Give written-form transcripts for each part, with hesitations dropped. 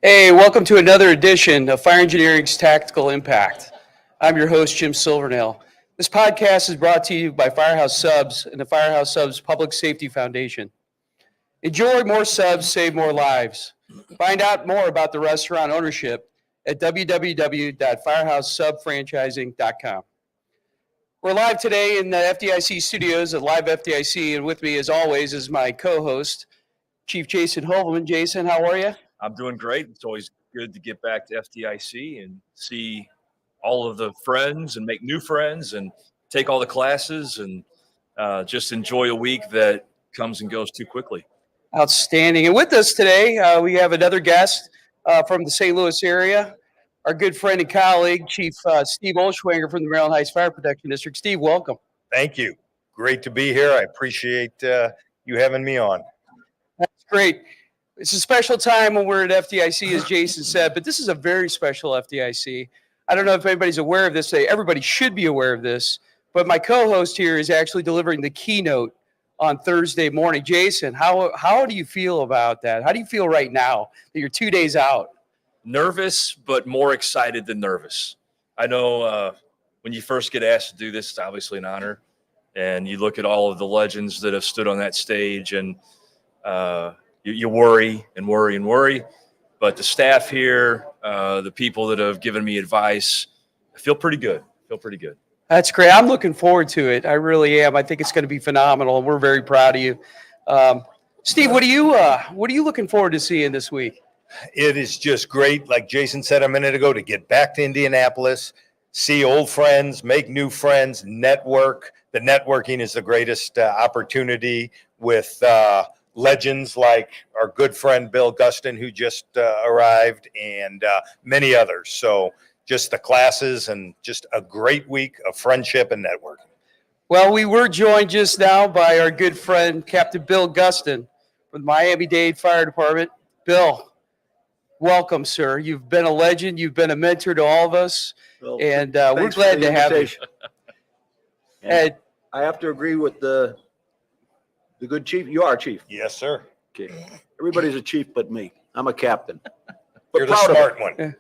Hey, welcome to another edition of Fire Engineering's Tactical Impact. I'm your host, Jim Silvernail. This podcast is brought to you by Firehouse Subs and the Firehouse Subs Public Safety Foundation. Enjoy more subs, save more lives. Find out more about the restaurant ownership at www.firehousesubfranchising.com. We're live today in the FDIC studios at Live FDIC, and with me, as always, is my co-host, Chief Jason Hoevelman. Jason, how are you? I'm doing great. It's always good to get back to FDIC and see all of the friends and make new friends and take all the classes and just enjoy a week that comes and goes too quickly. Outstanding. And with us today, we have another guest from the St. Louis area, our good friend and colleague, Chief Steve Olschwanger from the Maryland Heights Fire Protection District. Steve, welcome. Thank you. Great to be here. I appreciate you having me on. That's great. It's a special time when we're at FDIC, as Jason said, but this is a very special FDIC. I don't know if anybody's aware of this. Everybody should be aware of this, but my co-host here is actually delivering the keynote on Thursday morning. Jason, how do you feel about that? How do you feel right now that you're 2 days out? Nervous, but more excited than nervous. I know when you first get asked to do this, it's obviously an honor. And you look at all of the legends that have stood on that stage and you worry and worry and worry, but the staff here, the people that have given me advice, I feel pretty good. That's great. I'm looking forward to it. I really am. I think it's going to be phenomenal, and we're very proud of you. Steve, what are you looking forward to seeing this week? It is just great, like Jason said a minute ago, to get back to Indianapolis, see old friends, make new friends, network. The networking is the greatest opportunity with legends like our good friend Bill Guston, who just arrived, and many others. So just the classes and just a great week of friendship and networking. Well, we were joined just now by our good friend, Captain Bill Guston from the Miami-Dade Fire Department. Bill, welcome, sir. You've been a legend. You've been a mentor to all of us, and we're glad to have you. And I have to agree with the good chief. You are chief. Yes, sir. Okay. Everybody's a chief but me. I'm a captain. But You're the smart one.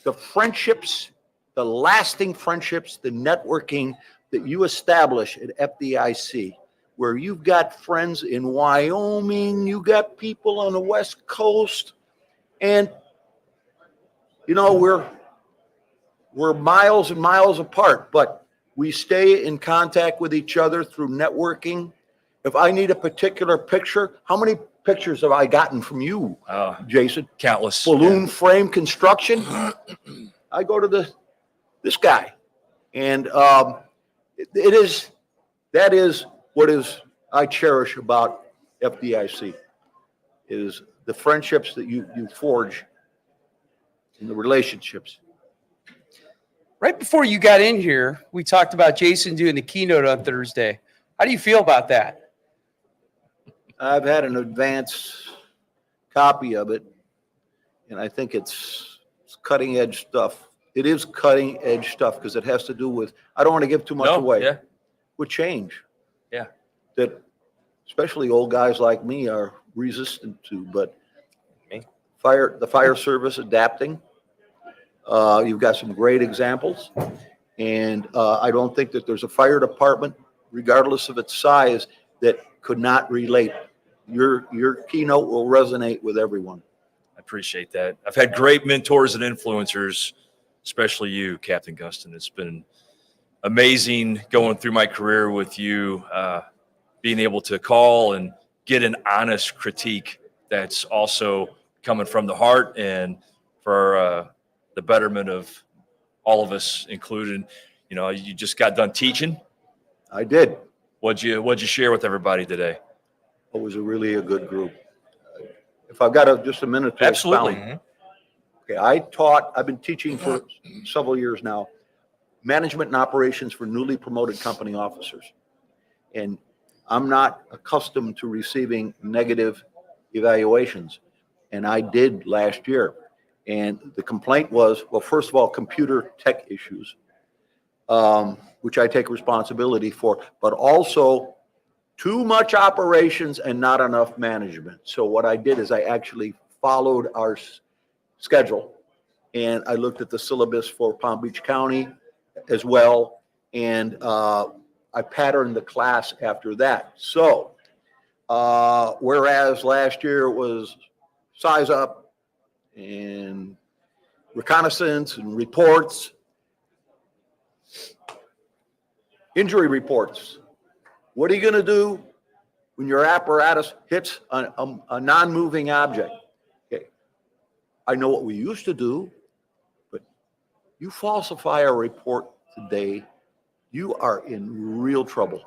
The friendships, the lasting friendships, the networking that you establish at FDIC, where you've got friends in Wyoming, you got people on the West Coast, and you know we're miles and miles apart, but we stay in contact with each other through networking. If I need a particular picture, how many pictures have I gotten from you, Jason? Countless. Balloon frame construction. I go to this guy, and that is what I cherish about FDIC is the friendships that you forge and the relationships. Right before you got in here, we talked about Jason doing the keynote on Thursday. How do you feel about that? I've had an advance copy of it, and I think it's cutting edge stuff. It is cutting edge stuff because it has to do with, I don't want to give too much away, yeah. with change. Yeah. That especially old guys like me are resistant to, but the fire service adapting. You've got some great examples, and I don't think that there's a fire department, regardless of its size, that could not relate. Your keynote will resonate with everyone. I appreciate that. I've had great mentors and influencers, especially you, Captain Guston. It's been amazing going through my career with you, being able to call and get an honest critique that's also coming from the heart and for the betterment of all of us, including, you know, you just got done teaching. I did. What'd you share with everybody today? It was a good group. If I've got just a minute to Absolutely. expound. Okay, I've been teaching for several years now, management and operations for newly promoted company officers. And I'm not accustomed to receiving negative evaluations. And I did last year. And the complaint was, well, first of all, computer tech issues, which I take responsibility for, but also too much operations and not enough management. So what I did is I actually followed our schedule. And I looked at the syllabus for Palm Beach County as well. And I patterned the class after that. So, whereas last year it was size up and reconnaissance and reports, injury reports. What are you going to do when your apparatus hits a non-moving object? Okay. I know what we used to do, but you falsify a report today, you are in real trouble.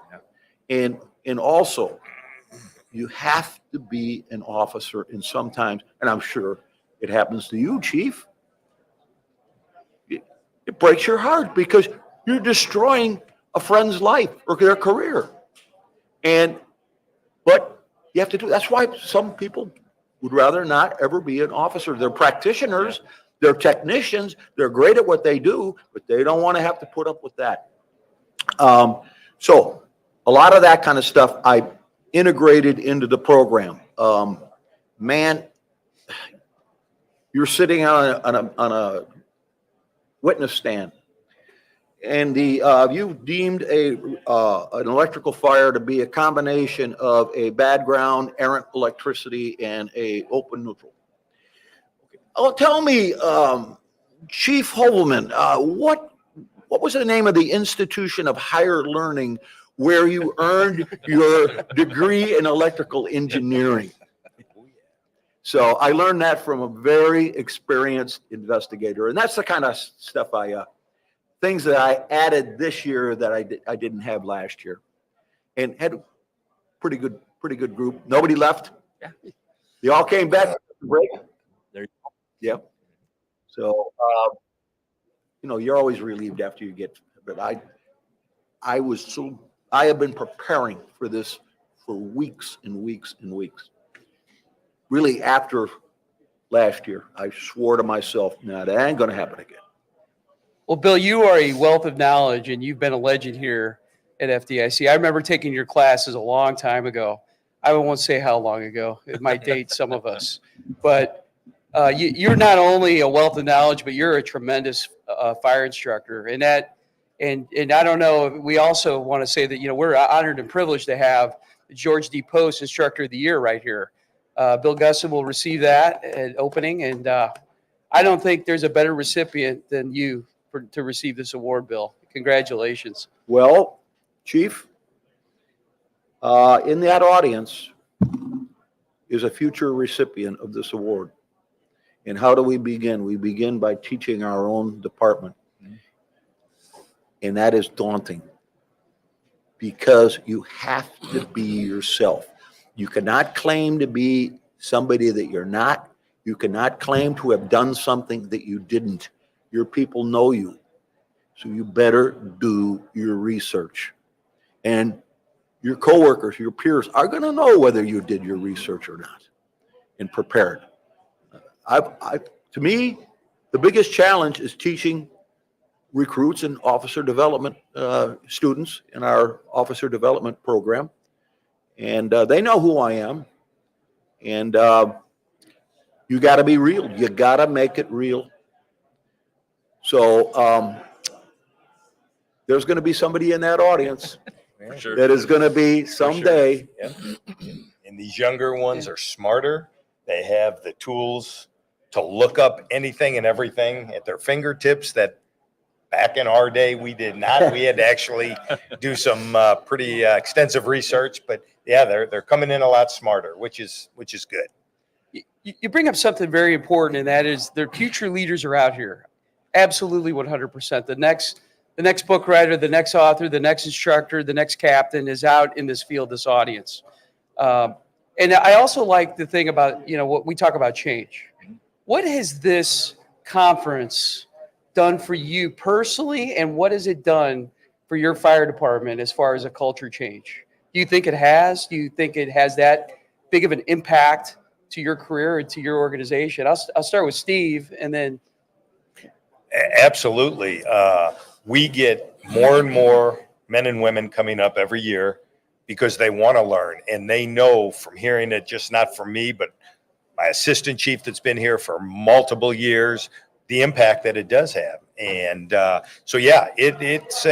And also, you have to be an officer, and sometimes, and I'm sure it happens to you, Chief, it breaks your heart because you're destroying a friend's life or their career. But you have to do, that's why some people would rather not ever be an officer. They're practitioners, they're technicians, they're great at what they do, but they don't want to have to put up with that. So a lot of that kind of stuff I integrated into the program. Man, you're sitting on a witness stand, and you deemed an electrical fire to be a combination of a bad ground, errant electricity, and a open neutral. Oh, tell me, Chief Hoevelman, what was the name of the institution of higher learning where you earned your degree in electrical engineering? So I learned that from a very experienced investigator, and that's the kind of stuff things that I added this year that I didn't have last year, and had a pretty good group. Nobody left. Yeah. They all came back from the break. There you go. Yep. So you're always relieved after you get. But I have been preparing for this for weeks and weeks and weeks. Really, after last year, I swore to myself, no, that ain't going to happen again. Well, Bill, you are a wealth of knowledge, and you've been a legend here at FDIC. I remember taking your classes a long time ago. I won't say how long ago. It might date some of us. But you're not only a wealth of knowledge, but you're a tremendous fire instructor. And I don't know, we also want to say that, we're honored and privileged to have the George D. Post Instructor of the Year right here. Bill Gustin will receive that at opening, and I don't think there's a better recipient than you to receive this award, Bill. Congratulations. Well, Chief, in that audience is a future recipient of this award. And how do we begin? We begin by teaching our own department. And that is daunting because you have to be yourself. You cannot claim to be somebody that you're not. You cannot claim to have done something that you didn't. Your people know you. So you better do your research. And your coworkers, your peers are going to know whether you did your research or not and prepared. To me, the biggest challenge is teaching recruits and officer development students in our officer development program. And they know who I am. And you got to be real. You got to make it real. So there's going to be somebody in that audience For sure. that is going to be someday. Yep. And these younger ones are smarter. They have the tools to look up anything and everything at their fingertips that back in our day we did not. We had to actually do some pretty extensive research. But yeah, they're coming in a lot smarter, which is good. You bring up something very important, and that is their future leaders are out here. Absolutely 100%. The next book writer, the next author, the next instructor, the next captain is out in this field, this audience. And I also like the thing about, what we talk about change. What has this conference done for you personally, and what has it done for your fire department as far as a culture change? Do you think it has? Do you think it has that big of an impact to your career and to your organization? I'll start with Steve, and then. Absolutely. We get more and more men and women coming up every year because they want to learn, and they know from hearing it, just not from me, but my assistant chief that's been here for multiple years, the impact that it does have. And so, yeah, it's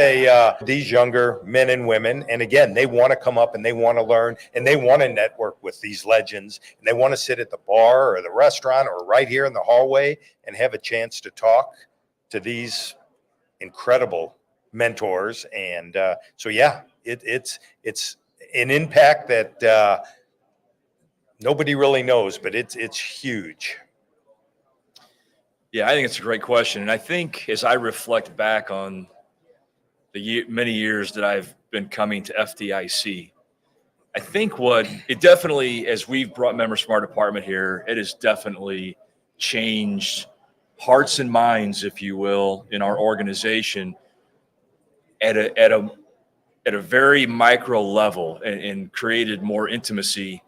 these younger men and women. And again, they want to come up and they want to learn and they want to network with these legends. And they want to sit at the bar or the restaurant or right here in the hallway and have a chance to talk to these incredible mentors. And so, yeah, it's an impact that nobody really knows, but it's huge. Yeah, I think it's a great question. And I think as I reflect back on the many years that I've been coming to FDIC, I think what it definitely, as we've brought members from our department here, it has definitely changed hearts and minds, if you will, in our organization at a very micro level, and created more intimacy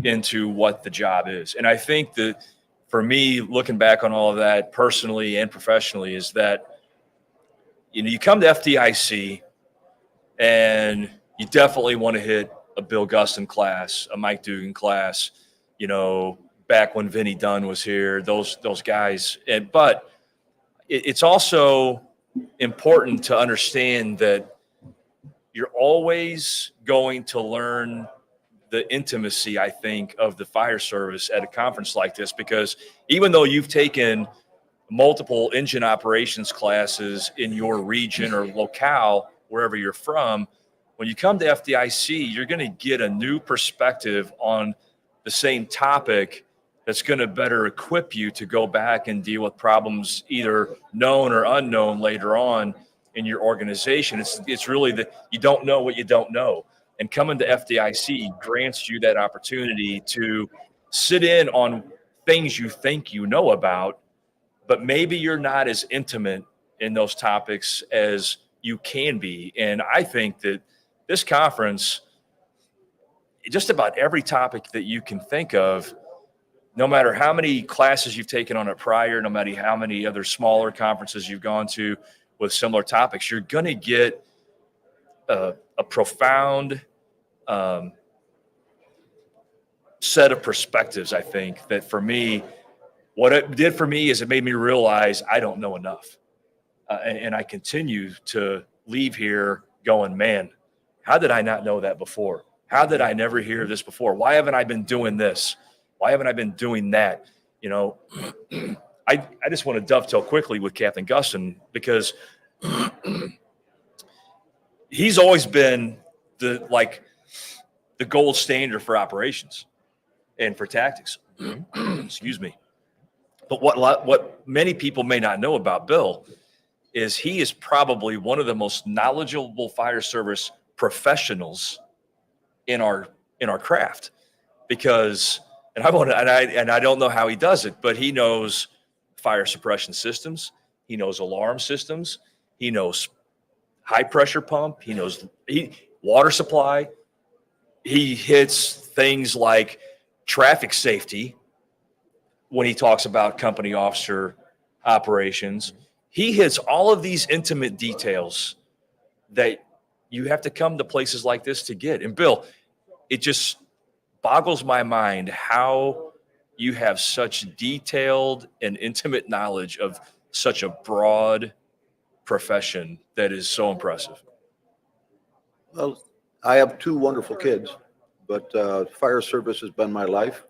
into what the job is. And I think that for me, looking back on all of that personally and professionally, is that, you know, you come to FDIC and you definitely want to hit a Bill Guston class, a Mike Dugan class, you know, back when Vinny Dunn was here, those guys. But it's also important to understand that you're always going to learn the intimacy, I think, of the fire service at a conference like this, because even though you've taken multiple engine operations classes in your region or locale, wherever you're from, when you come to FDIC, you're going to get a new perspective on the same topic that's going to better equip you to go back and deal with problems, either known or unknown, later on in your organization. It's really that you don't know what you don't know. And coming to FDIC grants you that opportunity to sit in on things you think you know about, but maybe you're not as intimate in those topics as you can be. And I think that this conference, just about every topic that you can think of, no matter how many classes you've taken on it prior, no matter how many other smaller conferences you've gone to with similar topics, you're going to get a profound set of perspectives. I think that for me, what it did for me is it made me realize I don't know enough. And I continue to leave here going, man, how did I not know that before? How did I never hear this before? Why haven't I been doing this? Why haven't I been doing that? You know, I just want to dovetail quickly with Captain Guston, because he's always been the gold standard for operations and for tactics. Excuse me. But what many people may not know about Bill is he is probably one of the most knowledgeable fire service professionals in our craft, because I don't know how he does it, but he knows fire suppression systems, he knows alarm systems, he knows high pressure pump, he knows water supply, he hits things like traffic safety when he talks about company officer operations. He hits all of these intimate details that you have to come to places like this to get. And Bill, it just boggles my mind how you have such detailed and intimate knowledge of such a broad profession that is so impressive. Well, I have two wonderful kids, but fire service has been my life.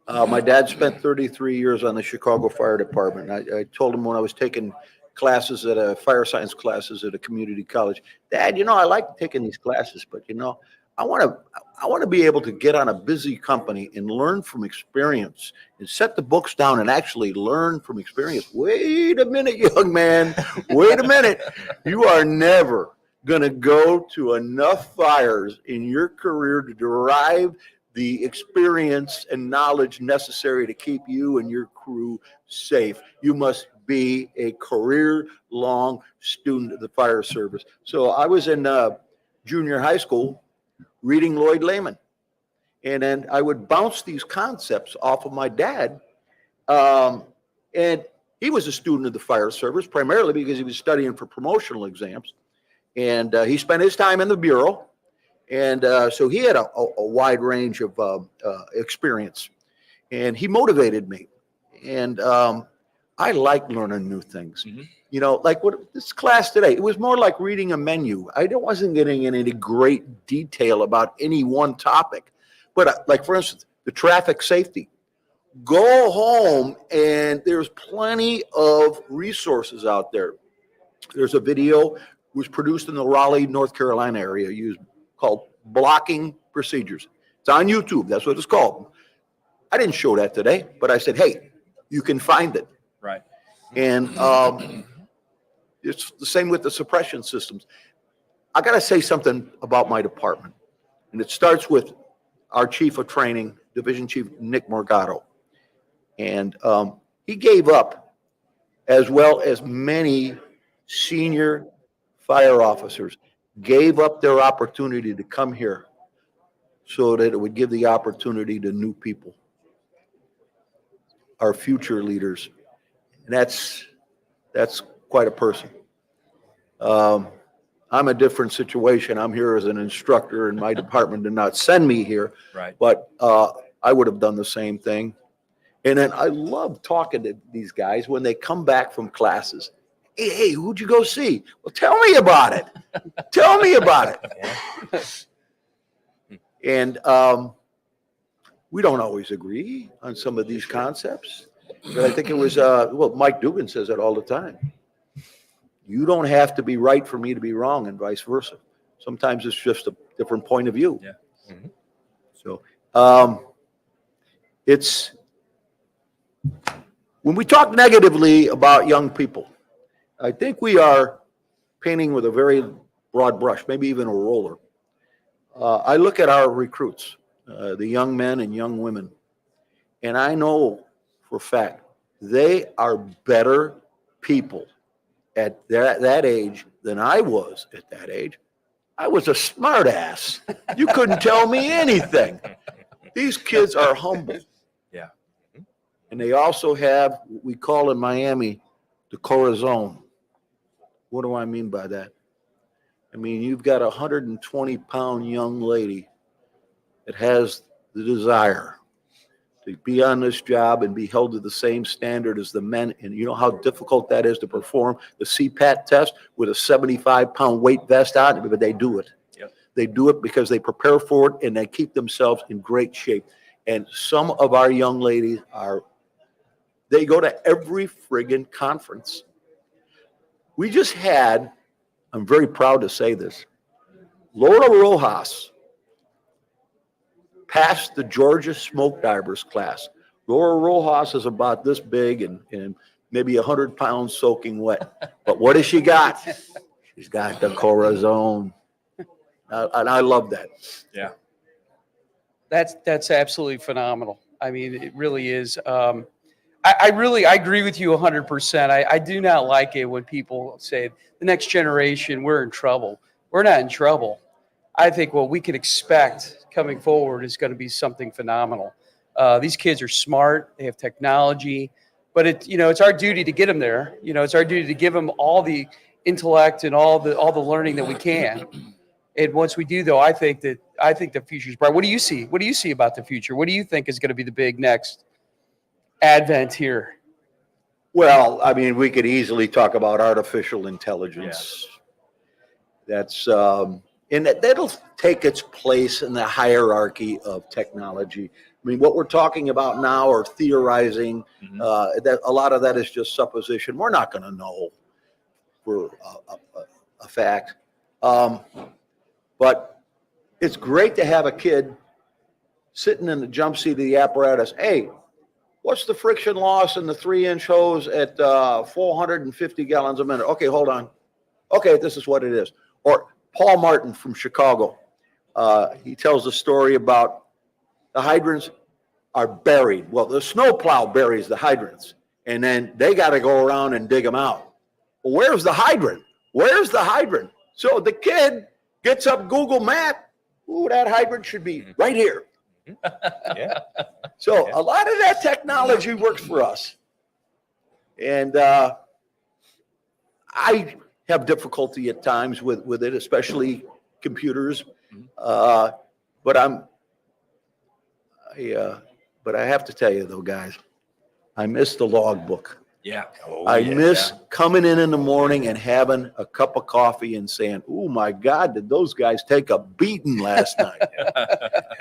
My dad spent 33 years on the Chicago Fire Department. I told him when I was taking classes fire science classes at a community college, Dad, you know, I like taking these classes, but you know, I want to be able to get on a busy company and learn from experience and set the books down and actually learn from experience. Wait a minute, young man. Wait a minute. You are never going to go to enough fires in your career to derive the experience and knowledge necessary to keep you and your crew safe. You must be a career-long student of the fire service. So I was in junior high school reading Lloyd Lehman, and then I would bounce these concepts off of my dad. And he was a student of the fire service primarily because he was studying for promotional exams, and he spent his time in the bureau. And so he had a wide range of experience. And he motivated me. And I like learning new things. Mhm. You know, like what this class today, it was more like reading a menu. I wasn't getting in any great detail about any one topic. But like, for instance, the traffic safety. Go home, and there's plenty of resources out there. There's a video was produced in the Raleigh, North Carolina area called Blocking Procedures. It's on YouTube. That's what it's called. I didn't show that today, but I said, hey, you can find it. Right. And it's the same with the suppression systems. I got to say something about my department. And it starts with our chief of training, Division Chief Nick Morgado. And he gave up, as well as many senior fire officers, gave up their opportunity to come here so that it would give the opportunity to new people, our future leaders. And that's quite a person. I'm a different situation. I'm here as an instructor, and my department did not send me here. Right. But I would have done the same thing. And then I love talking to these guys when they come back from classes. Hey, who'd you go see? Well, tell me about it. Tell me about it. And we don't always agree on some of these concepts. But I think it was, Mike Dugan says it all the time. You don't have to be right for me to be wrong, and vice versa. Sometimes it's just a different point of view. Yeah. Mm-hmm. So it's, when we talk negatively about young people, I think we are painting with a very broad brush, maybe even a roller. I look at our recruits, the young men and young women, and I know for a fact they are better people at that age than I was at that age. I was a smart ass. You couldn't tell me anything. These kids are humble. Yeah. And they also have what we call in Miami the corazon. What do I mean by that? I mean, you've got a 120-pound young lady that has the desire to be on this job and be held to the same standard as the men. And you know how difficult that is to perform the CPAT test with a 75-pound weight vest on, but they do it. Yep. They do it because they prepare for it and they keep themselves in great shape. And some of our young ladies they go to every friggin' conference. We just had, I'm very proud to say this, Laura Rojas passed the Georgia smoke divers class. Laura Rojas is about this big and maybe 100 pounds soaking wet. But what has she got? She's got the corazon. And I love that. Yeah. That's absolutely phenomenal. I mean, it really is. I agree with you 100%. I do not like it when people say the next generation, we're in trouble. We're not in trouble. I think what we can expect coming forward is going to be something phenomenal. These kids are smart. They have technology, but it's our duty to get them there. It's our duty to give them all the intellect and all the learning that we can. And once we do, though, I think the future is bright. What do you see? What do you see about the future? What do you think is going to be the big next advent here? Well, I mean, we could easily talk about artificial intelligence. Yeah. That's and that'll take its place in the hierarchy of technology. I mean, what we're talking about now or theorizing, that a lot of that is just supposition. We're not going to know for a fact. But it's great to have a kid sitting in the jump seat of the apparatus. Hey, what's the friction loss in the 3-inch hose at 450 gallons a minute? Okay, hold on. Okay, this is what it is. Or Paul Martin from Chicago. He tells a story about the hydrants are buried. Well, the snowplow buries the hydrants, and then they got to go around and dig them out. Well, where's the hydrant? Where's the hydrant? So the kid gets up Google Map. Ooh, that hydrant should be right here. Yeah. So a lot of that technology works for us. And I have difficulty at times with it, especially computers. But But I have to tell you though, guys, I miss the logbook. Yeah. Oh, I yeah. miss coming in the morning and having a cup of coffee and saying, "Oh my God, did those guys take a beating last night?"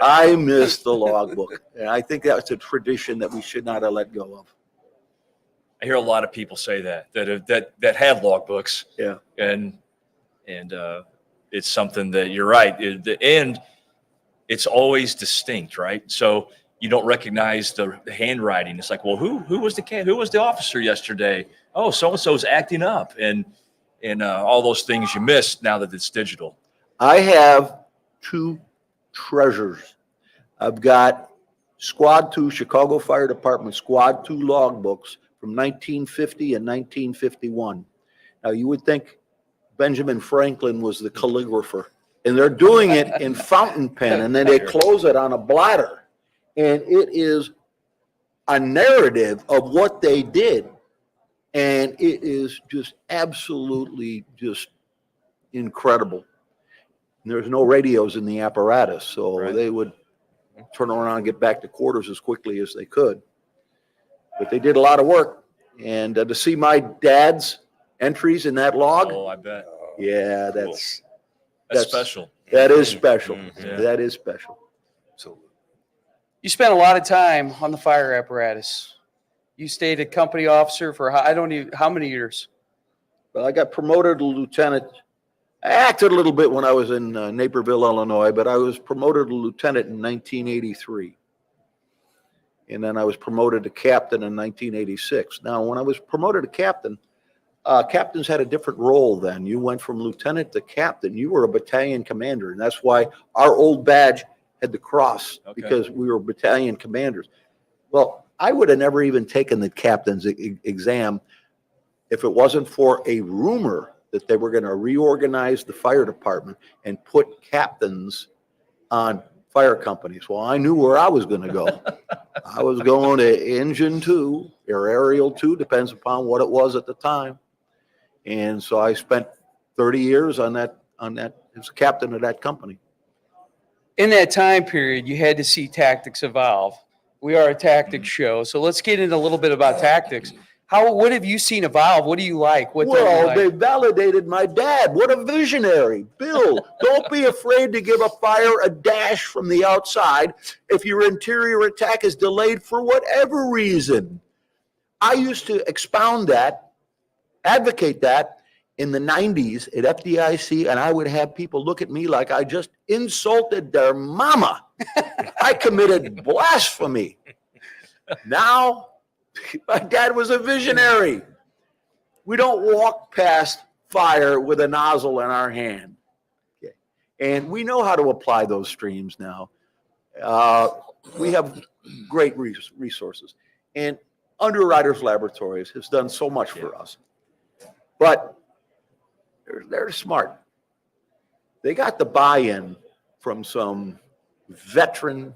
I miss the logbook, and I think that's a tradition that we should not have let go of. I hear a lot of people say that have logbooks. Yeah. And it's something that you're right. And it's always distinct, right? So you don't recognize the handwriting. It's like, well, who was the officer yesterday? Oh, so and so's acting up, and all those things you miss now that it's digital. I have two treasures. I've got Squad 2, Chicago Fire Department Squad 2 logbooks from 1950 and 1951. Now, you would think Benjamin Franklin was the calligrapher, and they're doing it in fountain pen, and then they close it on a bladder. And it is a narrative of what they did. And it is just absolutely just incredible. And there's no radios in the apparatus, so Right. they would turn around and get back to quarters as quickly as they could. But they did a lot of work. And to see my dad's entries in that log, Oh, I bet. yeah, Cool. that's Special. that is special. Yeah. That is special. Absolutely. You spent a lot of time on the fire apparatus. You stayed a company officer for how many years? Well, I got promoted to lieutenant. I acted a little bit when I was in Naperville, Illinois, but I was promoted to lieutenant in 1983. And then I was promoted to captain in 1986. Now, when I was promoted to captain, captains had a different role then. You went from lieutenant to captain. You were a battalion commander, and that's why our old badge had the cross, Okay. because we were battalion commanders. Well, I would have never even taken the captain's exam if it wasn't for a rumor that they were going to reorganize the fire department and put captains on fire companies. Well, I knew where I was going to go. I was going to Engine 2 or Aerial 2, depends upon what it was at the time. And so I spent 30 years on that as captain of that company. In that time period, you had to see tactics evolve. We are a tactics show, so let's get into a little bit about tactics. What have you seen evolve? What do you like? What don't you Well, like? they validated my dad. What a visionary. Bill, don't be afraid to give a fire a dash from the outside if your interior attack is delayed for whatever reason. I used to expound that, advocate that in the 90s at FDIC, and I would have people look at me like I just insulted their mama. I committed blasphemy. Now, my dad was a visionary. We don't walk past fire with a nozzle in our hand. Okay. And we know how to apply those streams now. We have great resources. And Underwriters Laboratories has done so much for us. But they're smart. They got the buy-in from some veteran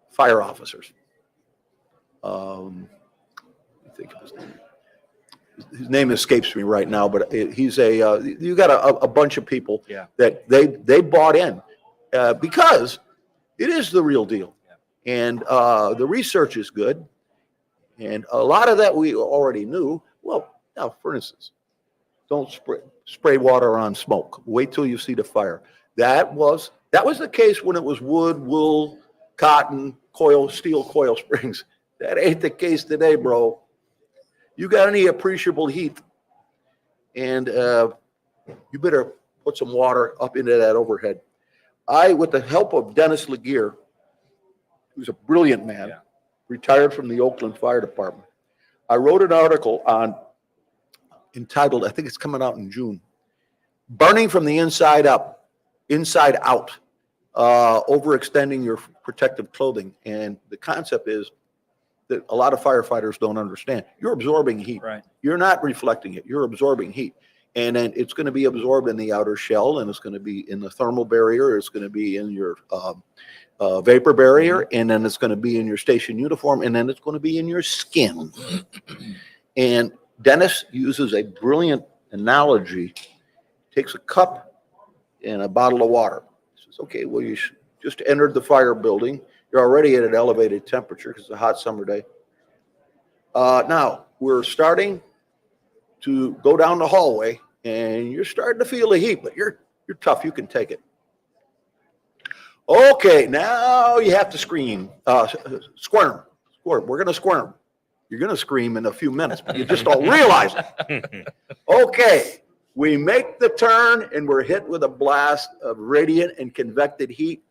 fire officers. I think of his name. His name escapes me right now, but he's you got a bunch of people that they bought in because it is the real deal. And the research is good. And a lot of that we already knew. Well, now, for instance, don't spray water on smoke. Wait till you see the fire. That was the case when it was wood, wool, cotton, steel coil springs. That ain't the case today, bro. You got any appreciable heat, and you better put some water up into that overhead. With the help of Dennis Laguerre, who's a brilliant man, retired from the Oakland Fire Department, I wrote an article entitled, I think it's coming out in June, "Burning from the Inside Out, Overextending Your Protective Clothing." And the concept is that a lot of firefighters don't understand. You're absorbing heat. Right. You're not reflecting it. You're absorbing heat. And then it's going to be absorbed in the outer shell, and it's going to be in the thermal barrier. It's going to be in your vapor barrier, and then it's going to be in your station uniform, and then it's going to be in your skin. And Dennis uses a brilliant analogy. Takes a cup and a bottle of water. He says, okay, well, you just entered the fire building. You're already at an elevated temperature because it's a hot summer day. Now, we're starting to go down the hallway, and you're starting to feel the heat, but you're tough. You can take it. Okay, now you have to scream. Squirm. Squirm. We're going to squirm. You're going to scream in a few minutes, but you just don't realize it. Okay, we make the turn, and we're hit with a blast of radiant and convected heat.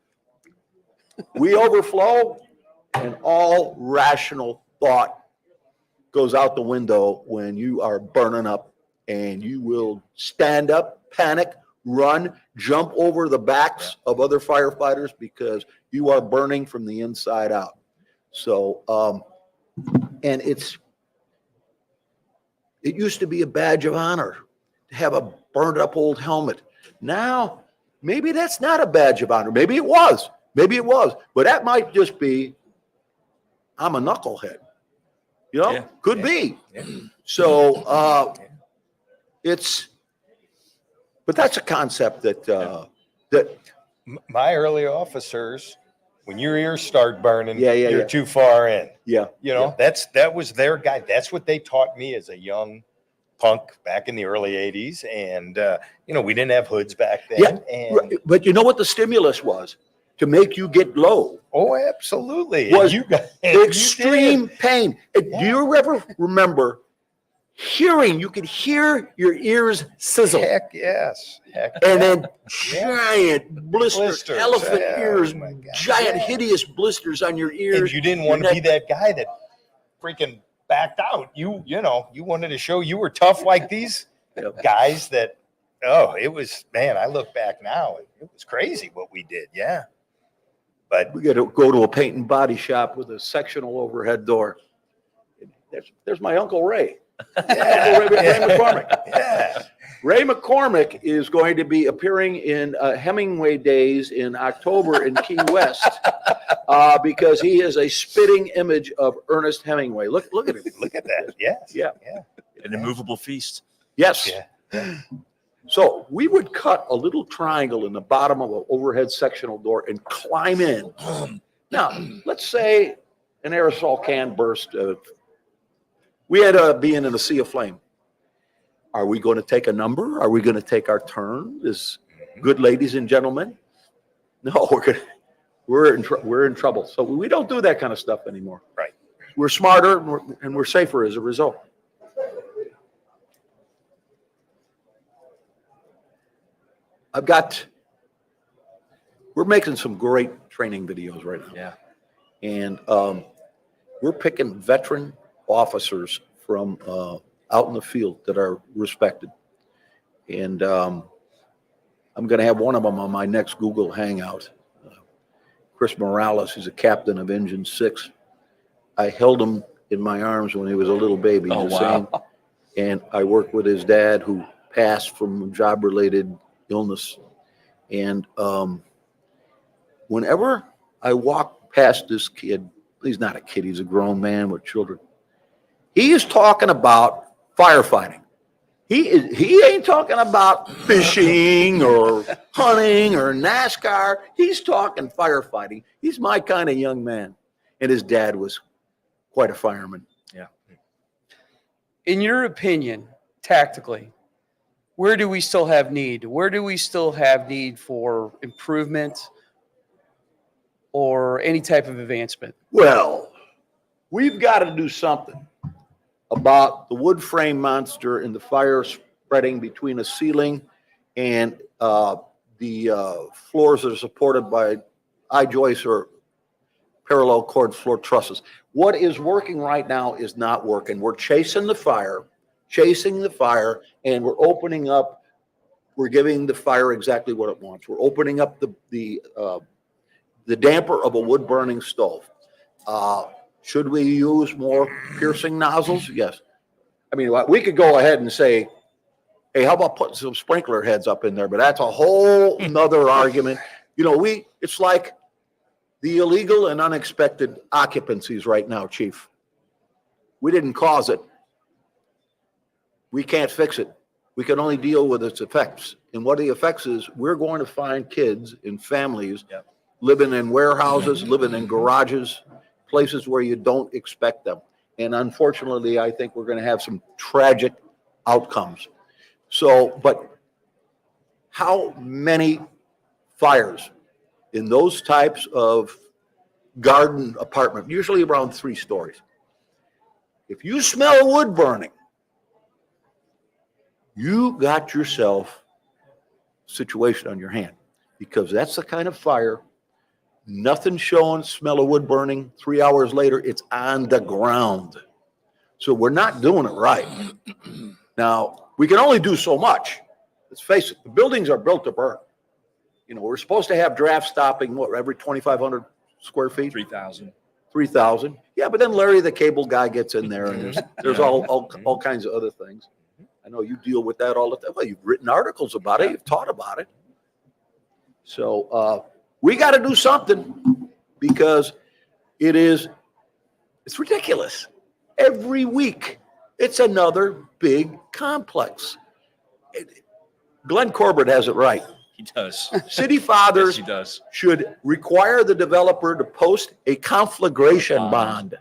We overflow, and all rational thought goes out the window when you are burning up, and you will stand up, panic, run, jump over the backs of other firefighters because you are burning from the inside out. So, and it used to be a badge of honor to have a burned up old helmet. Now, maybe that's not a badge of honor. Maybe it was. Maybe it was. But that might just be, I'm a knucklehead. You know, could be. Yeah. So but that's a concept that my early officers, when your ears start burning, you're you're too far in. Yeah. You know, that was their guide. That's what they taught me as a young punk back in the early 80s. And, we didn't have hoods back then. Yeah. And, but you know what the stimulus was? To make you get low. Oh, absolutely. Was you got extreme pain. Do you ever remember hearing, you could hear your ears sizzle? Heck yes. And then giant blisters, elephant ears, giant hideous blisters on your ears. And you didn't want to be that guy that freaking backed out. You wanted to show you were tough like these guys that, it was, man, I look back now, it was crazy what we did. Yeah. But we got to go to a paint and body shop with a sectional overhead door. There's my Uncle Ray. Ray McCormick. Yeah. Ray McCormick is going to be appearing in Hemingway Days in October in Key West because he is a spitting image of Ernest Hemingway. Look at him. Look at that. Yes. Yeah. An immovable feast. Yes. Yeah. So we would cut a little triangle in the bottom of an overhead sectional door and climb in. Now, let's say an aerosol can burst. We had to be in a sea of flame. Are we going to take a number? Are we going to take our turn as good ladies and gentlemen? No, we're in trouble. So we don't do that kind of stuff anymore. Right. We're smarter and we're safer as a result. We're making some great training videos right now. Yeah. And we're picking veteran officers from out in the field that are respected. And I'm going to have one of them on my next Google Hangout. Chris Morales, who's a captain of Engine 6. I held him in my arms when he was a little baby. Oh, wow. And I worked with his dad who passed from job-related illness. And whenever I walk past this kid, he's not a kid, he's a grown man with children. He is talking about firefighting. He ain't talking about fishing or hunting or NASCAR. He's talking firefighting. He's my kind of young man. And his dad was quite a fireman. Yeah. In your opinion, tactically, where do we still have need? Where do we still have need for improvement or any type of advancement? Well, we've got to do something about the wood frame monster and the fire spreading between a ceiling and the floors that are supported by I-joists or parallel cord floor trusses. What is working right now is not working. We're chasing the fire, and we're opening up. We're giving the fire exactly what it wants. We're opening up the damper of a wood burning stove. Should we use more piercing nozzles? Yes. I mean, we could go ahead and say, hey, how about putting some sprinkler heads up in there? But that's a whole nother argument. You know, it's like the illegal and unexpected occupancies right now, Chief. We didn't cause it. We can't fix it. We can only deal with its effects. And what the effects is, we're going to find kids and families living in warehouses, living in garages, places where you don't expect them. And unfortunately, I think we're going to have some tragic outcomes. So, but how many fires in those types of garden apartment, usually around 3 stories? If you smell wood burning, you got yourself a situation on your hand, because that's the kind of fire, nothing showing, smell of wood burning. 3 hours later, it's on the ground. So we're not doing it right. Now, we can only do so much. Let's face it, the buildings are built to burn. You know, we're supposed to have draft stopping, what, every 2,500 square feet? 3,000. 3,000. Yeah, but then Larry, the cable guy, gets in there, and there's all kinds of other things. I know you deal with that all the time. Well, you've written articles about it. You've taught about it. So we got to do something, because it's ridiculous. Every week, it's another big complex. Glenn Corbett has it right. He does. City fathers Yes, he does. should require the developer to post a conflagration bond.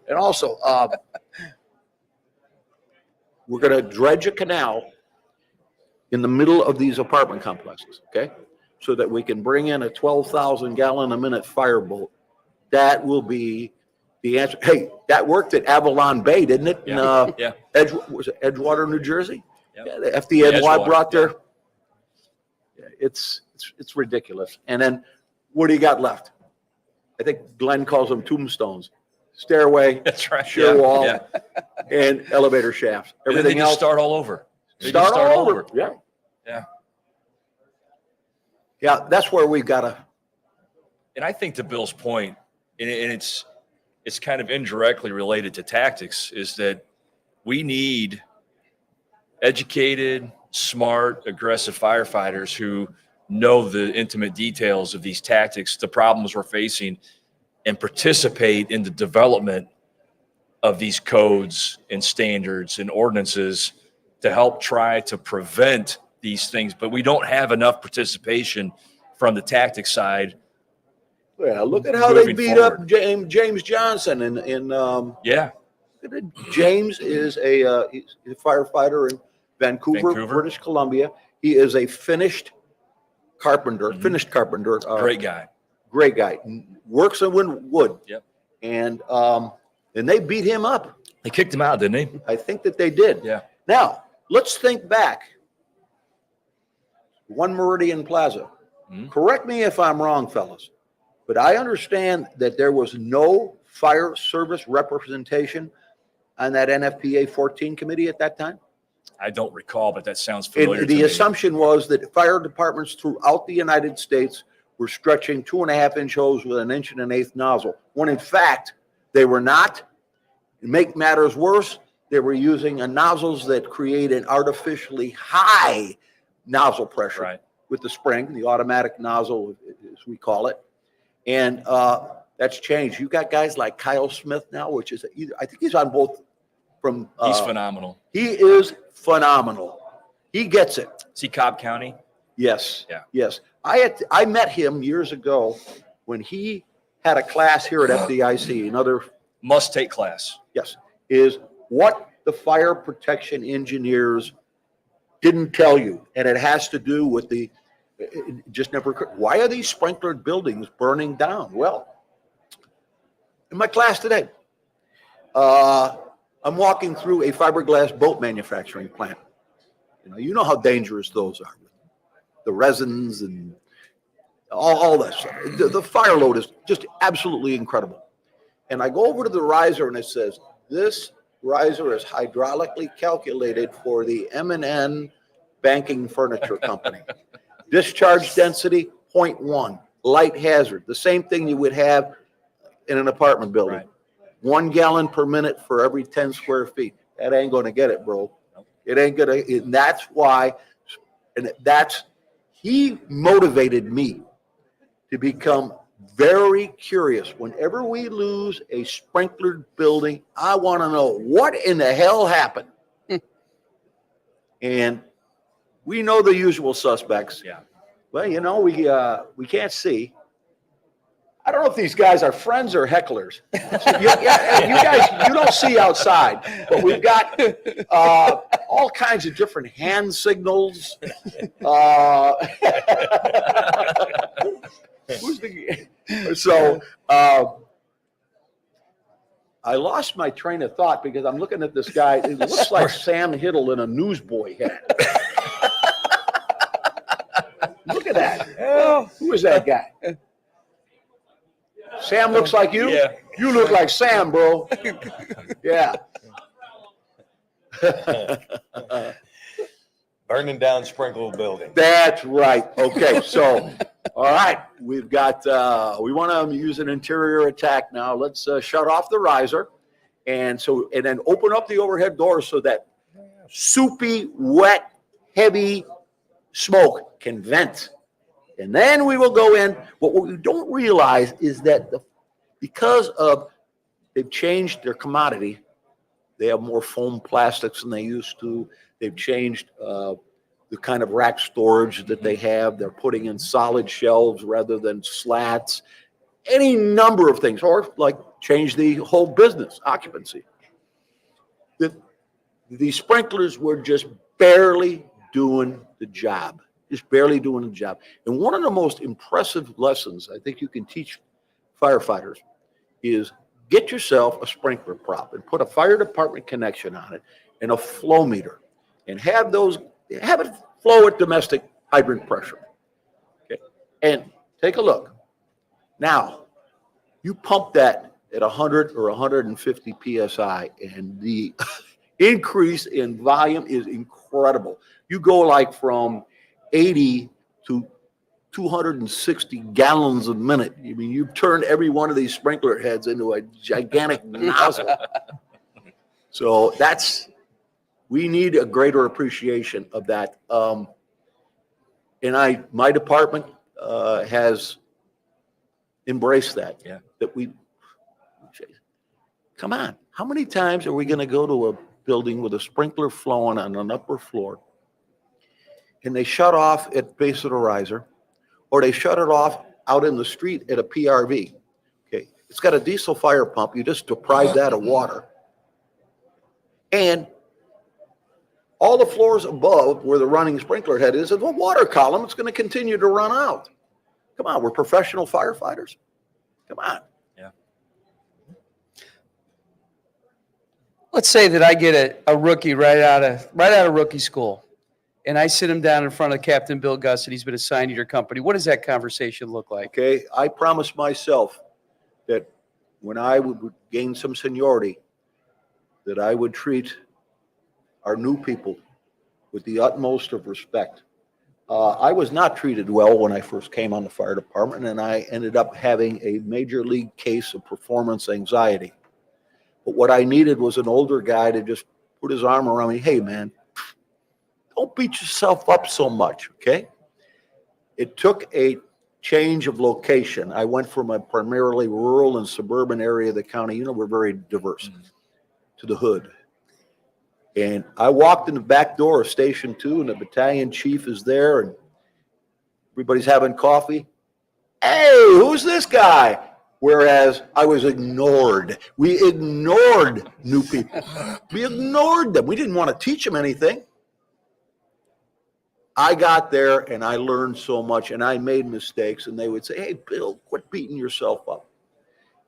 And also, we're going to dredge a canal in the middle of these apartment complexes, okay? So that we can bring in a 12,000 gallon a minute fireboat. That will be the answer. Hey, that worked at Avalon Bay, didn't it? Yeah. In, was it Edgewater, New Jersey? Yep. Yeah, the FDIC Edgewater, brought their. Yeah, it's ridiculous. And then what do you got left? I think Glenn calls them tombstones. Stairway, That's right. shear Yeah, wall, yeah. and elevator shafts. And then they Everything just else, start all over. They start just all over. Yeah. Yeah. Yeah, that's where we've got to. And I think to Bill's point, and it's kind of indirectly related to tactics, is that we need educated, smart, aggressive firefighters who know the intimate details of these tactics, the problems we're facing, and participate in the development of these codes and standards and ordinances to help try to prevent these things. But we don't have enough participation from the tactics side. Yeah, look at how they Moving beat forward. up James Johnson Yeah. James is he's a firefighter in Vancouver, British Columbia. He is a finished carpenter. Great guy. Great guy. Works in wood. Yep. And they beat him up. They kicked him out, didn't they? I think that they did. Yeah. Now, let's think back. One Meridian Plaza. Mhm. Correct me if I'm wrong, fellas, but I understand that there was no fire service representation on that NFPA 14 committee at that time. I don't recall, but that sounds familiar. And to the me. assumption was that fire departments throughout the United States were stretching 2.5-inch hose with an 1.125 nozzle, when in fact they were not. To make matters worse, they were using nozzles that create an artificially high nozzle pressure. Right. With the spring, the automatic nozzle, as we call it. And that's changed. You got guys like Kyle Smith now, which is I think he's on both from. He's phenomenal. He is phenomenal. He gets it. See Cobb County? Yes. Yeah. Yes. I met him years ago when he had a class here at FDIC. Another Must take class. yes is what the fire protection engineers didn't tell you, and it has to do with it just never occurred. Why are these sprinklered buildings burning down? Well, in my class today, I'm walking through a fiberglass boat manufacturing plant. You know how dangerous those are. The resins and all that stuff. The fire load is just absolutely incredible. And I go over to the riser and it says, this riser is hydraulically calculated for the M&N Banking Furniture Company. Discharge density, 0.1. Light hazard, the same thing you would have in an apartment building. Right. 1 gallon per minute for every 10 square feet. That ain't going to get it, bro. It ain't going to. And that's why, he motivated me to become very curious. Whenever we lose a sprinklered building, I want to know what in the hell happened. And we know the usual suspects. Yeah. Well, you know, we can't see. I don't know if these guys are friends or hecklers. You guys, you don't see outside, but we've got all kinds of different hand signals. So I lost my train of thought because I'm looking at this guy. It looks like Sam Hiddle in a newsboy hat. Look at that. Who is that guy? Sam looks like you? Yeah. You look like Sam, bro. Yeah. Burning down Sprinkle building. That's right. Okay, so, all right, we've got, we want to use an interior attack now. Let's shut off the riser. And then open up the overhead doors so that soupy, wet, heavy smoke can vent. And then we will go in. What we don't realize is that because they've changed their commodity, they have more foam plastics than they used to. They've changed the kind of rack storage that they have. They're putting in solid shelves rather than slats. Any number of things, or like change the whole business occupancy. The sprinklers were just barely doing the job. Just barely doing the job. And one of the most impressive lessons I think you can teach firefighters is get yourself a sprinkler prop and put a fire department connection on it and a flow meter and have it flow at domestic hydrant pressure. Okay. And take a look. Now, you pump that at 100 or 150 PSI and the increase in volume is incredible. You go like from 80 to 260 gallons a minute. I mean, you've turned every one of these sprinkler heads into a gigantic nozzle. So we need a greater appreciation of that. And my department has embraced that. Yeah. That come on, how many times are we going to go to a building with a sprinkler flowing on an upper floor and they shut off at base of the riser, or they shut it off out in the street at a PRV? Okay, it's got a diesel fire pump. You just deprive that of water. And all the floors above where the running sprinkler head is a water column. It's going to continue to run out. Come on, we're professional firefighters. Come on. Yeah. Let's say that I get a rookie right out of rookie school, and I sit him down in front of Captain Bill Gus, and he's been assigned to your company. What does that conversation look like? Okay, I promised myself that when I would gain some seniority, that I would treat our new people with the utmost of respect. I was not treated well when I first came on the fire department, and I ended up having a major league case of performance anxiety. But what I needed was an older guy to just put his arm around me. Hey, man, don't beat yourself up so much, okay? It took a change of location. I went from a primarily rural and suburban area of the county, you know, we're very diverse, to the hood. And I walked in the back door of Station 2, and the battalion chief is there, and everybody's having coffee. Hey, who's this guy? Whereas I was ignored. We ignored new people. We ignored them. We didn't want to teach them anything. I got there, and I learned so much, and I made mistakes, and they would say, hey, Bill, quit beating yourself up.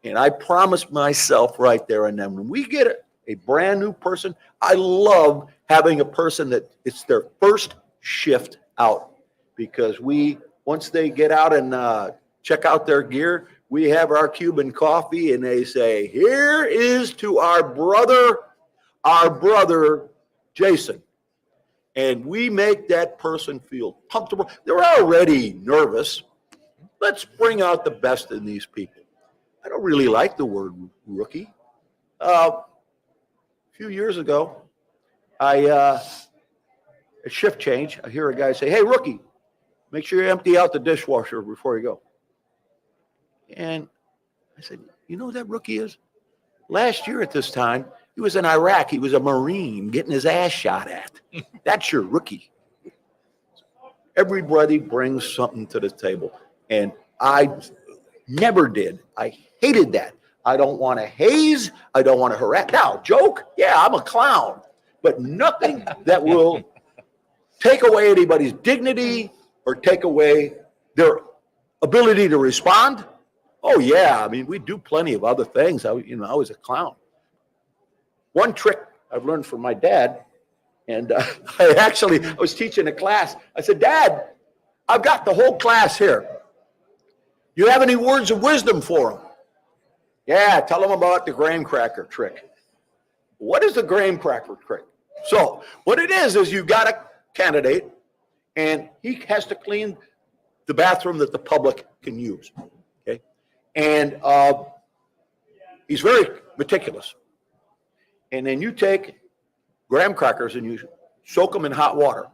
And I promised myself right there and then, when we get a brand new person, I love having a person that it's their first shift out, because once they get out and check out their gear, we have our Cuban coffee, and they say, here is to our brother Jason. And we make that person feel comfortable. They're already nervous. Let's bring out the best in these people. I don't really like the word rookie. A few years ago, a shift change, I hear a guy say, hey, rookie, make sure you empty out the dishwasher before you go. And I said, you know who that rookie is? Last year at this time, he was in Iraq. He was a Marine getting his ass shot at. That's your rookie. Everybody brings something to the table. And I never did. I hated that. I don't want to haze. I don't want to harass. Now, joke, yeah, I'm a clown, but nothing that will take away anybody's dignity or take away their ability to respond. Oh yeah, I mean, we do plenty of other things. I was a clown. One trick I've learned from my dad, and I was teaching a class. I said, Dad, I've got the whole class here. You have any words of wisdom for them? Yeah, tell them about the graham cracker trick. What is the graham cracker trick? So what it is you got a candidate, and he has to clean the bathroom that the public can use. Okay, and he's very meticulous. And then you take graham crackers and you soak them in hot water,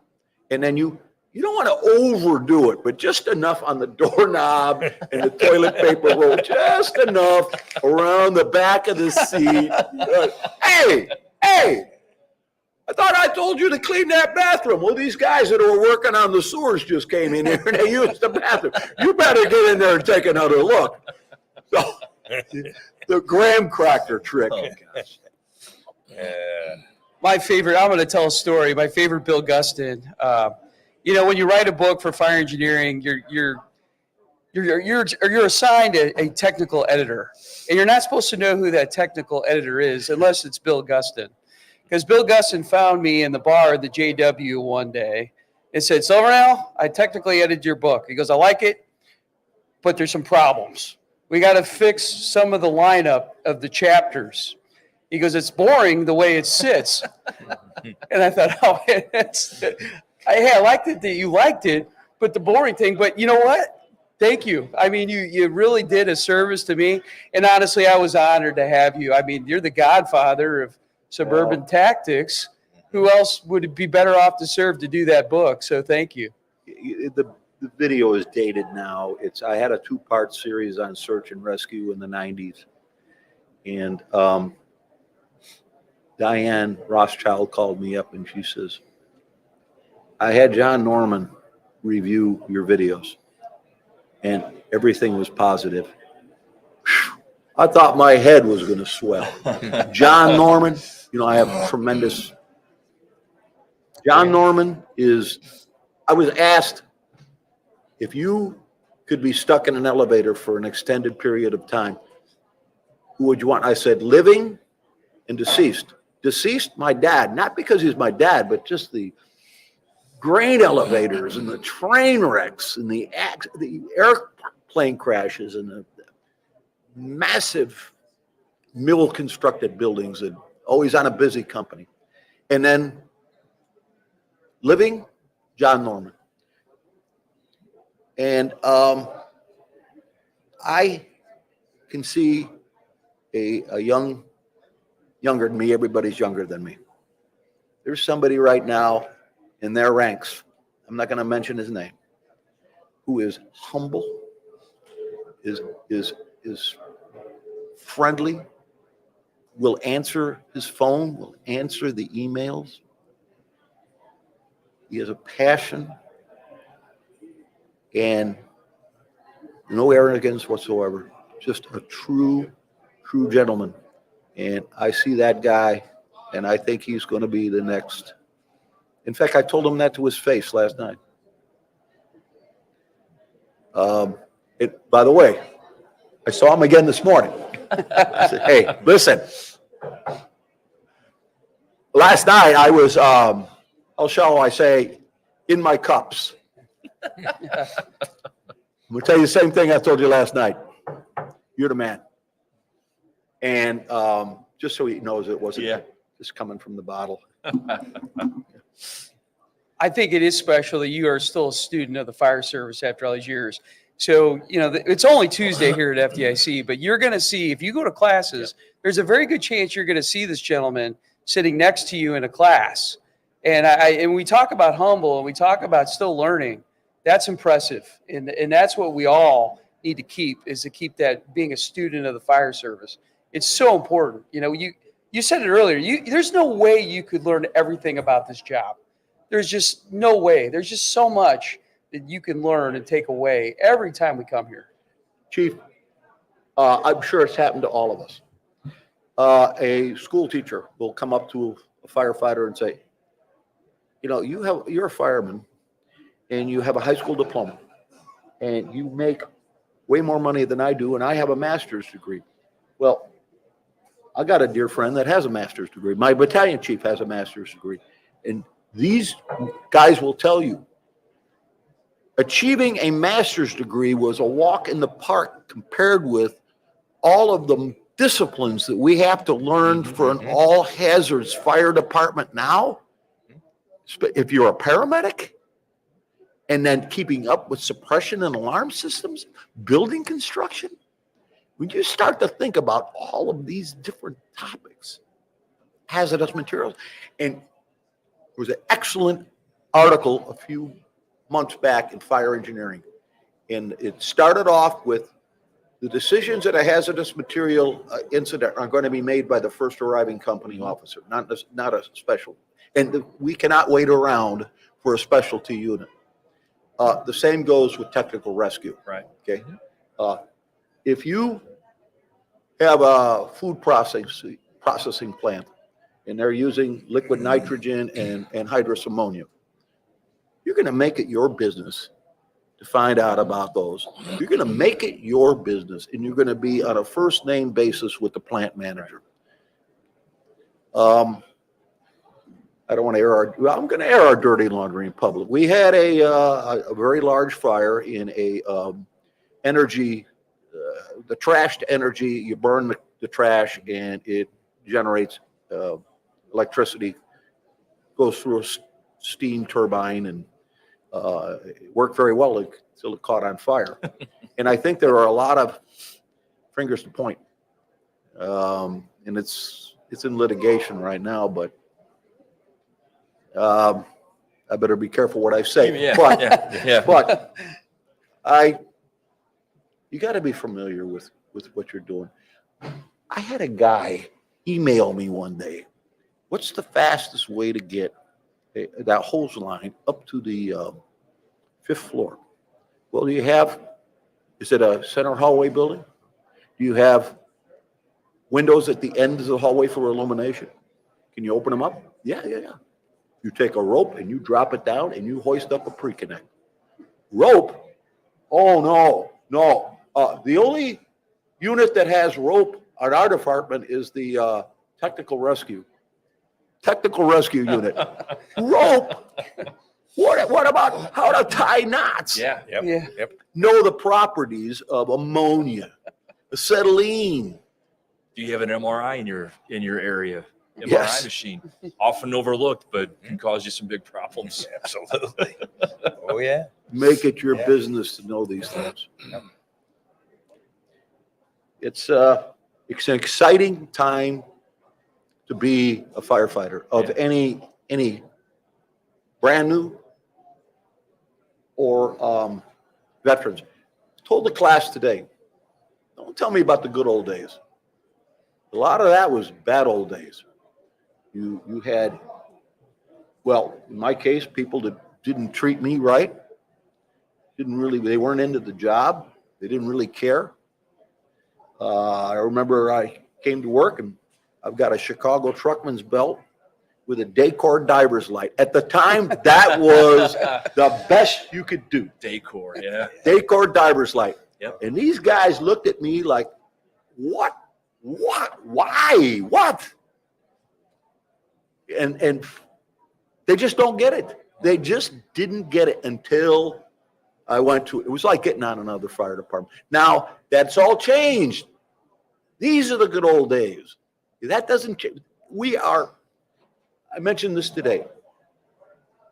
and then you don't want to overdo it, but just enough on the doorknob and the toilet paper roll, just enough around the back of the seat. Hey, I thought I told you to clean that bathroom. Well, these guys that were working on the sewers just came in here and they used the bathroom. You better get in there and take another look. So, the graham cracker trick. Oh, gosh. My favorite, I'm going to tell a story. My favorite Bill Gustin. When you write a book for fire engineering, you're assigned a technical editor, and you're not supposed to know who that technical editor is unless it's Bill Gustin. Because Bill Gustin found me in the bar at the JW one day and said, Silvernail, I technically edited your book. He goes, I like it, but there's some problems. We got to fix some of the lineup of the chapters. He goes, it's boring the way it sits. And I thought, I liked it that you liked it, but the boring thing, but you know what? Thank you. I mean, you really did a service to me. And honestly, I was honored to have you. I mean, you're the godfather of suburban tactics. Who else would be better off to serve to do that book? So thank you. The video is dated now. I had a 2-part series on search and rescue in the 90s. And Diane Rothschild called me up and she says, I had John Norman review your videos and everything was positive. I thought my head was going to swell. John Norman, I have tremendous. John Norman I was asked if you could be stuck in an elevator for an extended period of time, who would you want? I said, living and deceased. Deceased, my dad, not because he's my dad, but just the grain elevators and the train wrecks and the airplane crashes and the massive mill constructed buildings and always on a busy company. And then living, John Norman. And I can see a younger than me, everybody's younger than me. There's somebody right now in their ranks, I'm not going to mention his name, who is humble, is friendly, will answer his phone, will answer the emails. He has a passion and no arrogance whatsoever. Just a true gentleman. And I see that guy, and I think he's going to be the next. In fact, I told him that to his face last night. By the way, I saw him again this morning. I said, hey, listen. Last night I was, how shall I say, in my cups. I'm going to tell you the same thing I told you last night. You're the man. And just so he knows it wasn't just coming from the bottle. I think it is special that you are still a student of the fire service after all these years. So, it's only Tuesday here at FDIC, but you're going to see, if you go to classes, there's a very good chance you're going to see this gentleman sitting next to you in a class. And we talk about humble and we talk about still learning. That's impressive. And that's what we all need to keep, is to keep that being a student of the fire service. It's so important. You said it earlier, there's no way you could learn everything about this job. There's just no way. There's just so much that you can learn and take away every time we come here. Chief, I'm sure it's happened to all of us. A school teacher will come up to a firefighter and say, you know, you're a fireman and you have a high school diploma and you make way more money than I do and I have a master's degree. Well, I got a dear friend that has a master's degree. My battalion chief has a master's degree. And these guys will tell you, achieving a master's degree was a walk in the park compared with all of the disciplines that we have to learn for an all hazards fire department now. If you're a paramedic and then keeping up with suppression and alarm systems, building construction, when you start to think about all of these different topics, hazardous materials, and there was an excellent article a few months back in Fire Engineering, and it started off with the decisions at a hazardous material incident are going to be made by the first arriving company officer, not a special. And we cannot wait around for a specialty unit. The same goes with technical rescue. Right. Okay. If you have a food processing plant and they're using liquid nitrogen and hydrous ammonia, you're going to make it your business to find out about those. You're going to make it your business and you're going to be on a first name basis with the plant manager. I don't want to I'm going to air our dirty laundry in public. We had a very large fire in a energy, the trashed energy. You burn the trash and it generates electricity, goes through a steam turbine, and it worked very well until it caught on fire. And I think there are a lot of fingers to point. And it's in litigation right now, but I better be careful what I say. Yeah, but yeah. but you got to be familiar with what you're doing. I had a guy email me one day, what's the fastest way to get that hose line up to the 5th floor? Well, is it a center hallway building? Do you have windows at the ends of the hallway for illumination? Can you open them up? Yeah. You take a rope and you drop it down and you hoist up a pre-connect. Rope? Oh, no. The only unit that has rope at our department is the technical rescue unit. Rope? What about how to tie knots? Yeah. Yep. Know the properties of ammonia, acetylene. Do you have an MRI in your area? MRI Yes. machine, often overlooked, but can cause you some big problems. Absolutely. Oh, yeah. Make it your Yeah. business to know these things. It's an exciting time to be a firefighter of any brand new or veterans. I told the class today, don't tell me about the good old days. A lot of that was bad old days. You had, well, in my case, people that didn't treat me right, they weren't into the job. They didn't really care. I remember I came to work and I've got a Chicago truckman's belt with a Decor diver's light. At the time, that was the best you could do. Decor, yeah. Decor diver's light. Yep. And these guys looked at me like, what? Why? What? And they just don't get it. They just didn't get it until I went to it. It was like getting on another fire department. Now, that's all changed. These are the good old days. That doesn't change. I mentioned this today.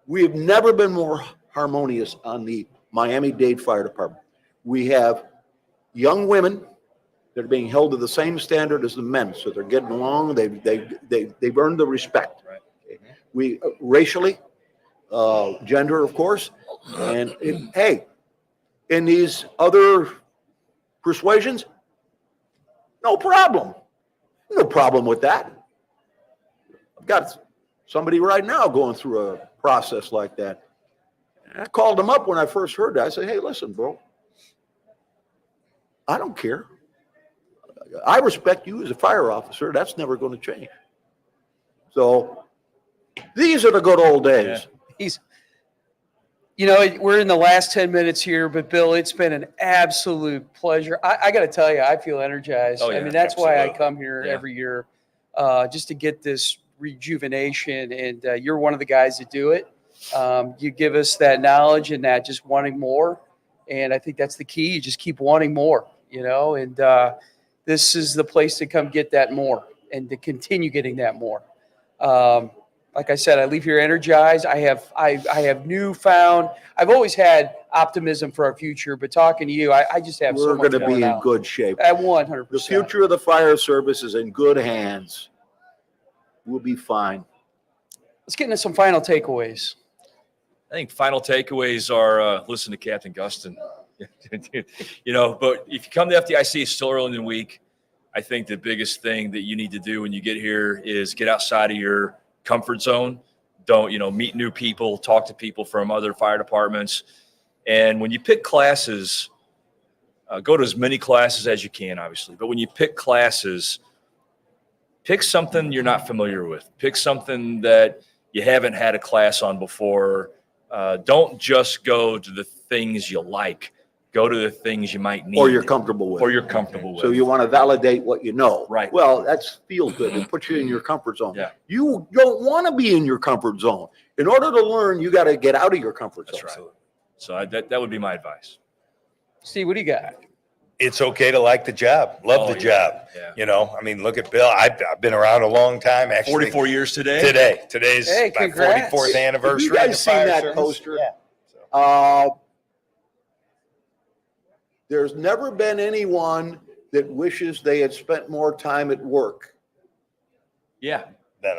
We have never been more harmonious on the Miami-Dade Fire Department. We have young women that are being held to the same standard as the men, so they're getting along. They've earned the respect. Right. We racially, gender, of course, and hey, in these other persuasions, no problem with that. I've got somebody right now going through a process like that. And I called him up when I first heard that. I said, hey, listen, bro, I don't care. I respect you as a fire officer. That's never going to change. So these are the good old days. He's, you know, we're in the last 10 minutes here, but Bill, it's been an absolute pleasure. I got to tell you, I feel energized. Oh, yeah, I mean, that's why I absolutely. come here Yeah. every year, just to get this rejuvenation. And you're one of the guys that do it. You give us that knowledge and that just wanting more. And I think that's the key. You just keep wanting more, you know, and this is the place to come get that more and to continue getting that more. Like I said, I leave here energized. I have newfound. I've always had optimism for our future, but talking to you, I just have so We're much going to more be in now. good shape. At 100%. The future of the fire service is in good hands. We'll be fine. Let's get into some final takeaways. I think final takeaways are listen to Captain Guston. You know, but if you come to FDIC, it's still early in the week. I think the biggest thing that you need to do when you get here is get outside of your comfort zone. Don't, you know, meet new people, talk to people from other fire departments. And when you pick classes, go to as many classes as you can, obviously. But when you pick classes, pick something you're not familiar with. Pick something that you haven't had a class on before. Don't just go to the things you like. Go to the things you might need. Or you're comfortable with. Or you're comfortable with. So you want to validate what you know. Right. Well, that's feels good. It puts you in your comfort zone. Yeah. You don't want to be in your comfort zone. In order to learn, you got to get out of your comfort zone. That's right. So that would be my advice. Steve, what do you got? It's okay to like the job, love Oh, the yeah. job. Yeah. You know, I mean, look at Bill. I've been around a long time. Actually, 44 years today. Today's Hey, my congrats. 44th anniversary. You guys in the seen fire that service. poster? Yeah. So, There's never been anyone that wishes they had spent more time at work, Yeah. then,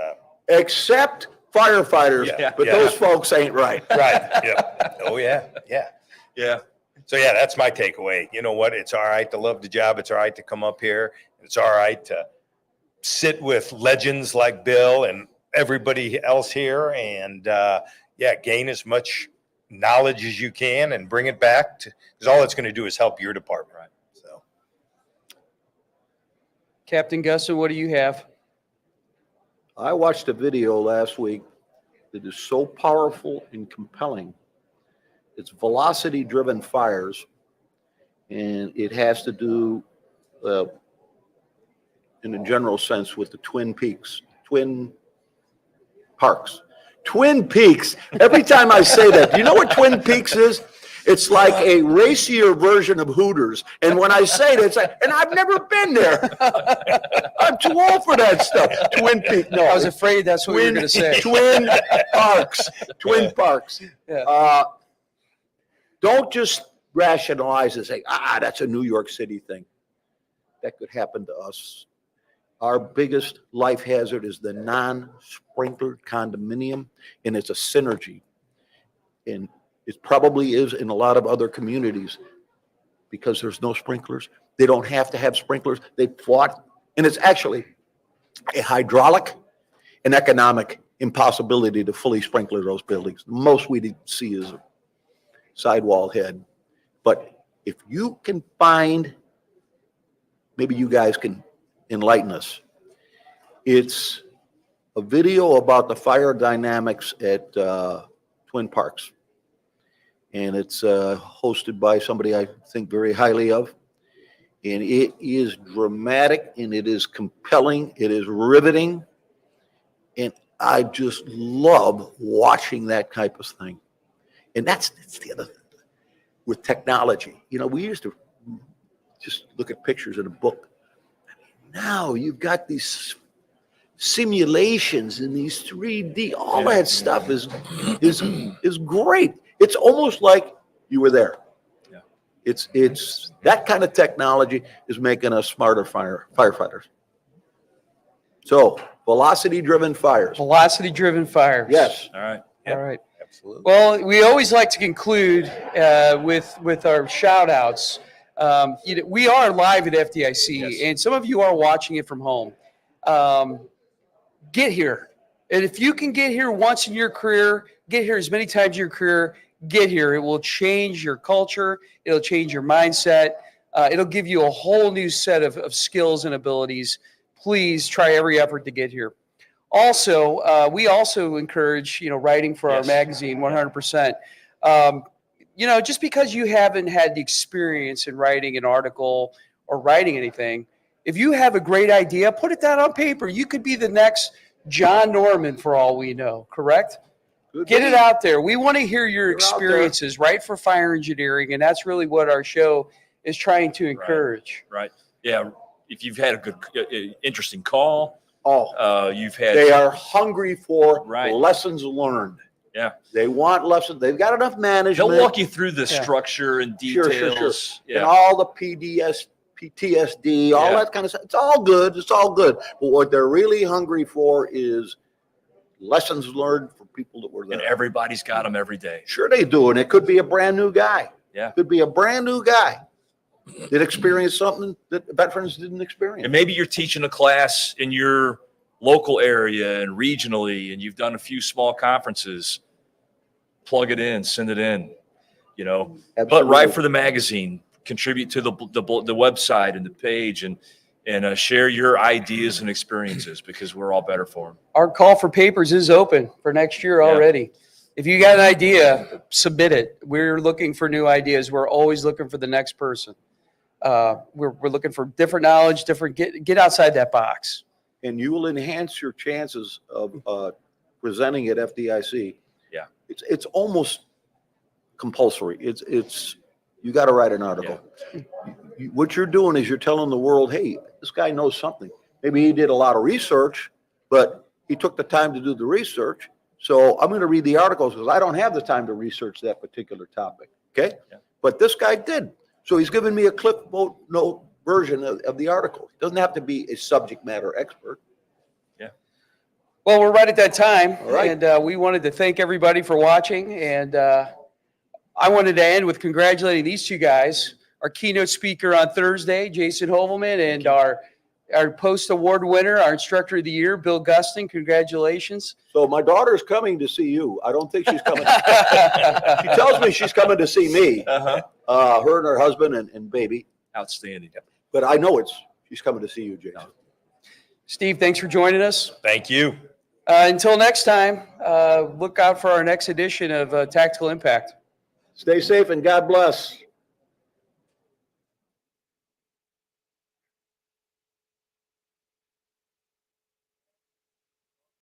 except firefighters. Yeah, But yeah. those folks ain't right. right. Yeah. Oh yeah. Yeah. Yeah. So yeah, that's my takeaway. You know what? It's all right to love the job. It's all right to come up here. It's all right to sit with legends like Bill and everybody else here, and gain as much knowledge as you can and bring it back to, because all it's going to do is help your department. Right. So Captain Guston, what do you have? I watched a video last week that is so powerful and compelling. It's velocity-driven fires, and it has to do, in a general sense, with the Twin Parks. Twin Peaks. Every time I say that, do you know what Twin Peaks is? It's like a racier version of Hooters. And when I say it, it's like, and I've never been there. I'm too old for that stuff. Twin Peaks. No, I was afraid that's what you were going to say. Twin Parks. Twin Parks. Yeah. Don't just rationalize and say, that's a New York City thing. That could happen to us. Our biggest life hazard is the non-sprinklered condominium, and it's a synergy. And it probably is in a lot of other communities because there's no sprinklers. They don't have to have sprinklers. They fought, and it's actually a hydraulic and economic impossibility to fully sprinkler those buildings. The most we see is a sidewall head. But if you can find, maybe you guys can enlighten us. It's a video about the fire dynamics at Twin Parks. And it's hosted by somebody I think very highly of. And it is dramatic, and it is compelling. It is riveting. And I just love watching that type of thing. And that's the other thing. With technology, you know, we used to just look at pictures in a book. Now you've got these simulations and these 3D, all that stuff is great. It's almost like you were there. Yeah. It's that kind of technology is making us smarter firefighters. So velocity-driven fires. Velocity-driven fires. Yes. All right. All right. absolutely. Well, we always like to conclude with our shout outs. We are live at FDIC, Yes. and some of you are watching it from home. Get here. And if you can get here once in your career, get here as many times in your career. get here. It will change your culture. It'll change your mindset. It'll give you a whole new set of skills and abilities. Please try every effort to get here. Also, we also encourage, writing for our Yes. magazine 100%. Just because you haven't had the experience in writing an article or writing anything, if you have a great idea, put it down on paper. You could be the next John Norman for all we know, correct? Good Get day. it out there. We want to hear your You're out there. experiences, right, for fire engineering, and that's really what our show is trying to encourage. Right. Yeah. If you've had a good, interesting call, Oh, you've had. they are hungry for Right. lessons learned. Yeah. They want lessons. They've got enough management. They'll walk you through the Yeah. structure and Sure, details. sure. Yeah. And all the PTSD, all Yeah. that kind of stuff. It's all good. It's all good. But what they're really hungry for is lessons learned from people that were there. And everybody's got them every day. Sure they do. And it could be a brand new guy. Yeah. Could be a brand new guy that experienced something that veterans didn't experience. And maybe you're teaching a class in your local area and regionally, and you've done a few small conferences. Plug it in, send it in, But Absolutely. write for the magazine, contribute to the website and the page, and share your ideas and experiences, because we're all better for them. Our call for papers is open for next year Yeah. already. If you got an idea, submit it. We're looking for new ideas. We're always looking for the next person. We're looking for different knowledge, get outside that box. And you will enhance your chances of presenting at FDIC. Yeah. It's almost compulsory. It's you got to write an article. What you're doing is you're telling the world, hey, this guy knows something. Maybe he did a lot of research, but he took the time to do the research. So I'm going to read the articles because I don't have the time to research that particular topic. Okay. Yeah. But this guy did. So he's giving me a clip note version of the article. He doesn't have to be a subject matter expert. Well, we're right at that time, All right. and we wanted to thank everybody for watching, and I wanted to end with congratulating these two guys, our keynote speaker on Thursday, Jason Hoevelman, and our post-award winner, our instructor of the year, Bill Gustin. Congratulations. So my daughter's coming to see you. I don't think she's coming. She tells me she's coming to see me, Uh-huh. her and her husband and baby. Outstanding. But I know she's coming to see you, Jason. Steve, thanks for joining us. Thank you. Until next time, look out for our next edition of Tactical Impact. Stay safe and God bless.